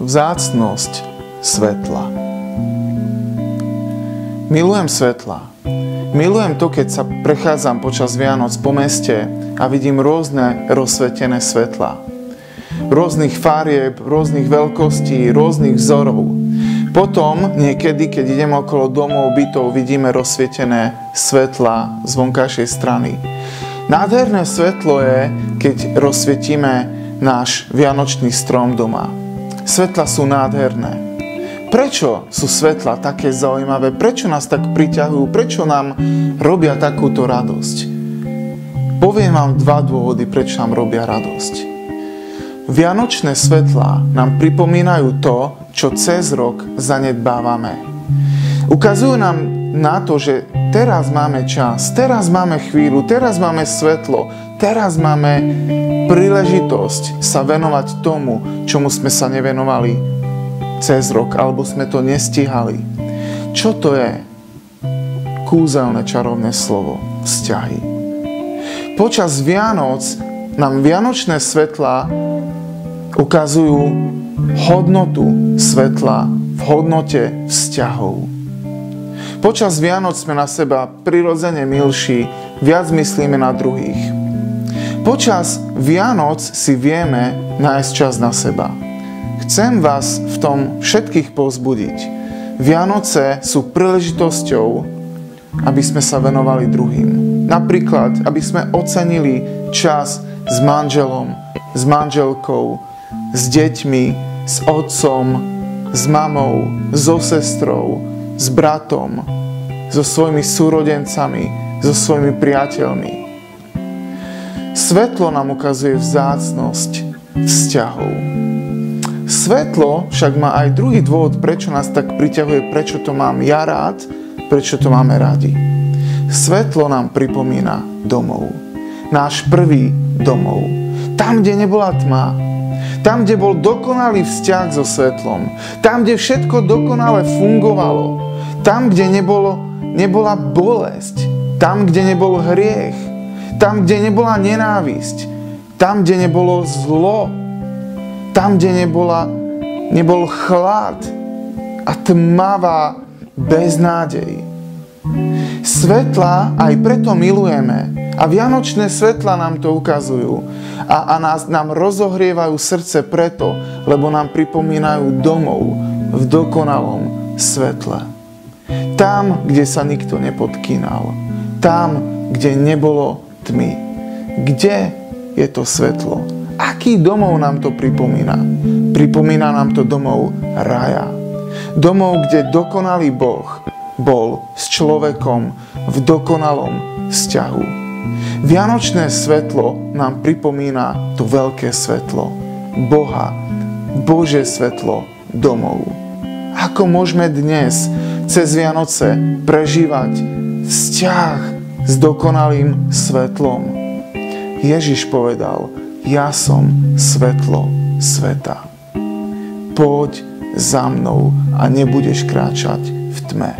vzácnosť svetla. Milujem svetla. Milujem to, keď sa prechádzam počas Vianoc po meste a vidím rôzne rozsvetené svetla. Rôznych farieb, rôznych veľkostí, rôznych vzorov. Potom niekedy, keď idem okolo domov, bytov, vidíme rozsvietené svetla z vonkajšej strany. Nádherné svetlo je, keď rozsvietime náš vianočný strom doma. Svetla sú nádherné. Prečo sú svetla také zaujímavé? Prečo nás tak priťahujú? Prečo nám robia takúto radosť? Poviem vám 2 dôvody, prečo nám robia radosť. Vianočné svetlá nám pripomínajú to, čo cez rok zanedbávame. Ukazujú nám na to, že teraz máme čas, teraz máme chvíľu, teraz máme svetlo, teraz máme príležitosť sa venovať tomu, čomu sme sa nevenovali cez rok, alebo sme to nestíhali. Čo to je? Kúzelné čarovné slovo. Vzťahy. Počas Vianoc nám vianočné svetlá ukazujú hodnotu svetla v hodnote vzťahov. Počas Vianoc sme na seba prirodzene milší, viac myslíme na druhých. Počas Vianoc si vieme nájsť čas na seba. Chcem vás v tom všetkých povzbudiť. Vianoce sú príležitosťou, aby sme sa venovali druhým. Napríklad, aby sme ocenili čas s manželom, s manželkou, s deťmi, s otcom, s mamou, so sestrou, s bratom, so svojimi súrodencami, so svojimi priateľmi. Svetlo nám ukazuje vzácnosť vzťahov. Svetlo však má aj druhý dôvod, prečo nás tak priťahuje, prečo to mám ja rád, prečo to máme radi. Svetlo nám pripomína domov. Náš prvý domov. Tam, kde nebola tma. Tam, kde bol dokonalý vzťah so svetlom. Tam, kde všetko dokonale fungovalo. Tam, kde nebola bolesť. Tam, kde nebol hriech. Tam, kde nebola nenávisť. Tam, kde nebolo zlo. Tam, kde nebol chlad a tmavá beznádej. Svetla aj preto milujeme. A vianočné svetla nám to ukazujú. A nám rozohrievajú srdce preto, lebo nám pripomínajú domov v dokonalom svetle. Tam, kde sa nikto nepodkýnal. Tam, kde nebolo tmy. Kde je to svetlo? Aký domov nám to pripomína? Pripomína nám to domov raja. Domov, kde dokonalý Boh bol s človekom v dokonalom vzťahu. Vianočné svetlo nám pripomína to veľké svetlo Boha, Božie svetlo domov. Ako môžeme dnes cez Vianoce prežívať vzťah s dokonalým svetlom? Ježiš povedal: ja som svetlo sveta. Poď za mnou a nebudeš kráčať v tme.